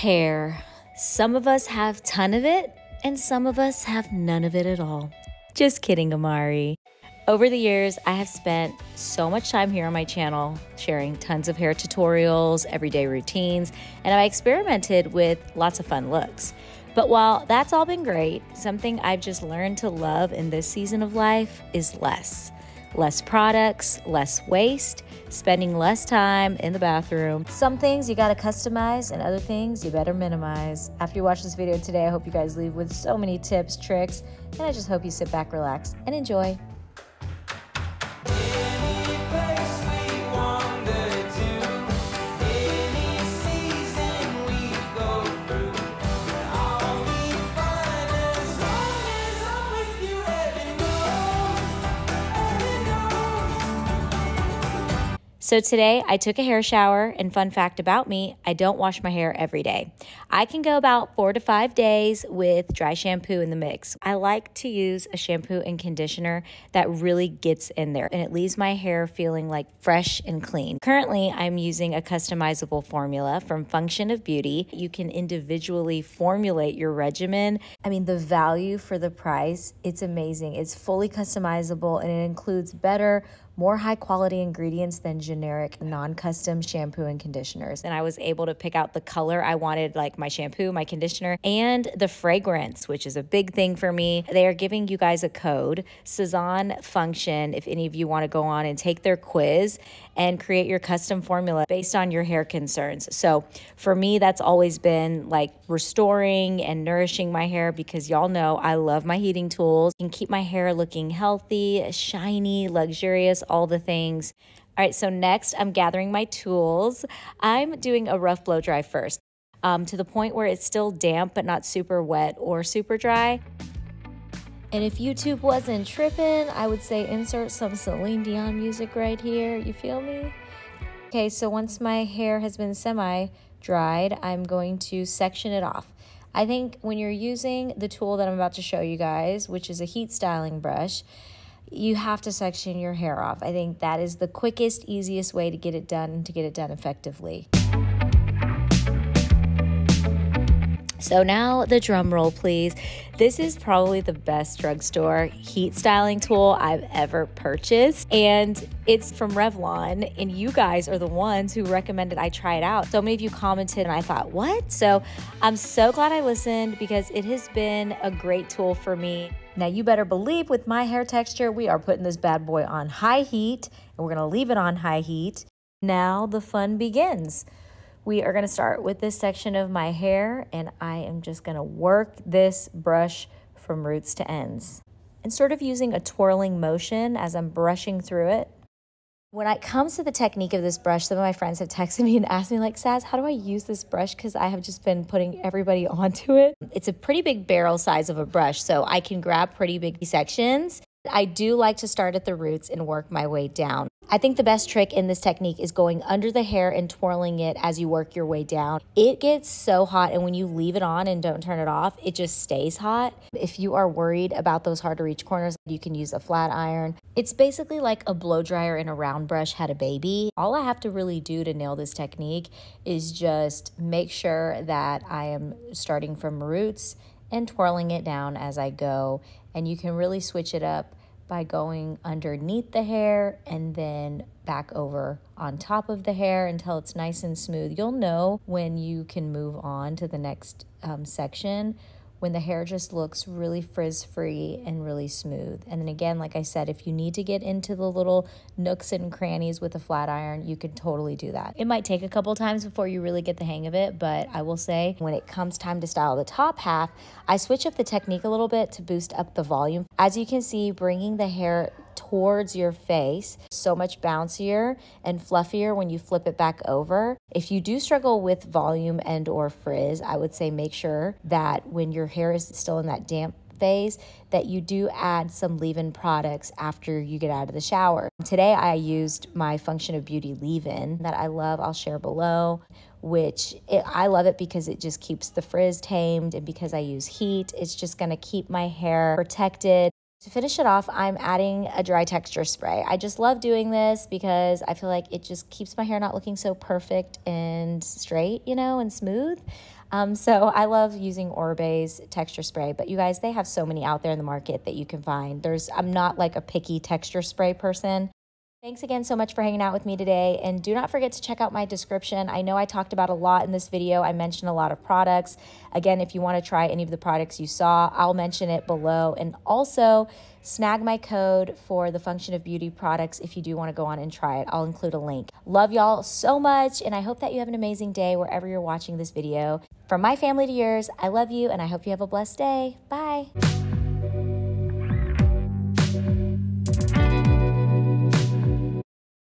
Hair. Some of us have ton of it, and some of us have none of it at all. Just kidding, Amari. Over the years, I have spent so much time here on my channel sharing tons of hair tutorials, everyday routines, and I experimented with lots of fun looks. But while that's all been great, something I've just learned to love in this season of life is less. Less products, less waste, spending less time in the bathroom. Some things you gotta customize and other things you better minimize. After you watch this video today, I hope you guys leave with so many tips, tricks, and I just hope you sit back, relax, and enjoy. So today I took a hair shower, and fun fact about me, I don't wash my hair every day. I can go about 4 to 5 days with dry shampoo in the mix. I like to use a shampoo and conditioner that really gets in there and it leaves my hair feeling like fresh and clean. Currently, I'm using a customizable formula from Function of Beauty. You can individually formulate your regimen. I mean, the value for the price, it's amazing. It's fully customizable and it includes better, more high quality ingredients than generic non-custom shampoo and conditioners. And I was able to pick out the color I wanted, like my shampoo, my conditioner, and the fragrance, which is a big thing for me. They are giving you guys a code, Sazan Function, if any of you want to go on and take their quiz and create your custom formula based on your hair concerns. So for me, that's always been like restoring and nourishing my hair because y'all know I love my heating tools and keep my hair looking healthy, shiny, luxurious, all the things. All right, so next I'm gathering my tools. I'm doing a rough blow dry first to the point where it's still damp but not super wet or super dry. And if YouTube wasn't tripping, I would say insert some Celine Dion music right here. You feel me? Okay, so once my hair has been semi-dried, I'm going to section it off. I think when you're using the tool that I'm about to show you guys, which is a heat styling brush, you have to section your hair off. I think that is the quickest, easiest way to get it done and to get it done effectively. So now the drum roll, please. This is probably the best drugstore heat styling tool I've ever purchased. And it's from Revlon. And you guys are the ones who recommended I try it out. So many of you commented and I thought, what? So I'm so glad I listened because it has been a great tool for me. Now you better believe with my hair texture, we are putting this bad boy on high heat and we're gonna leave it on high heat. Now the fun begins. We are gonna start with this section of my hair and I am just gonna work this brush from roots to ends and sort of using a twirling motion as I'm brushing through it. When it comes to the technique of this brush, some of my friends have texted me and asked me like, Saz, how do I use this brush? Because I have just been putting everybody onto it. It's a pretty big barrel size of a brush, so I can grab pretty big sections. I do like to start at the roots and work my way down. I think the best trick in this technique is going under the hair and twirling it as you work your way down. It gets so hot, and when you leave it on and don't turn it off, it just stays hot. If you are worried about those hard to reach corners, you can use a flat iron. It's basically like a blow dryer and a round brush had a baby. All I have to really do to nail this technique is just make sure that I am starting from roots and twirling it down as I go. And you can really switch it up by going underneath the hair and then back over on top of the hair until it's nice and smooth. You'll know when you can move on to the next section when the hair just looks really frizz-free and really smooth. And then again, like I said, if you need to get into the little nooks and crannies with a flat iron, you can totally do that. It might take a couple times before you really get the hang of it, but I will say when it comes time to style the top half, I switch up the technique a little bit to boost up the volume. As you can see, bringing the hair towards your face, so much bouncier and fluffier when you flip it back over. If you do struggle with volume and or frizz, I would say make sure that when your hair is still in that damp phase that you do add some leave-in products after you get out of the shower. Today I used my Function of Beauty leave-in that I love. I'll share below, I love it because it just keeps the frizz tamed, and because I use heat, it's just gonna keep my hair protected. To finish it off, I'm adding a dry texture spray. I just love doing this because I feel like it just keeps my hair not looking so perfect and straight, you know, and smooth. So I love using Orbe's texture spray, but you guys, they have so many out there in the market that you can find. I'm not like a picky texture spray person. Thanks again so much for hanging out with me today, and do not forget to check out my description. I know I talked about a lot in this video. I mentioned a lot of products. Again, if you want to try any of the products you saw, I'll mention it below, and also snag my code for the Function of Beauty products if you do want to go on and try it. I'll include a link. Love y'all so much, and I hope that you have an amazing day wherever you're watching this video. From my family to yours, I love you, and I hope you have a blessed day. Bye.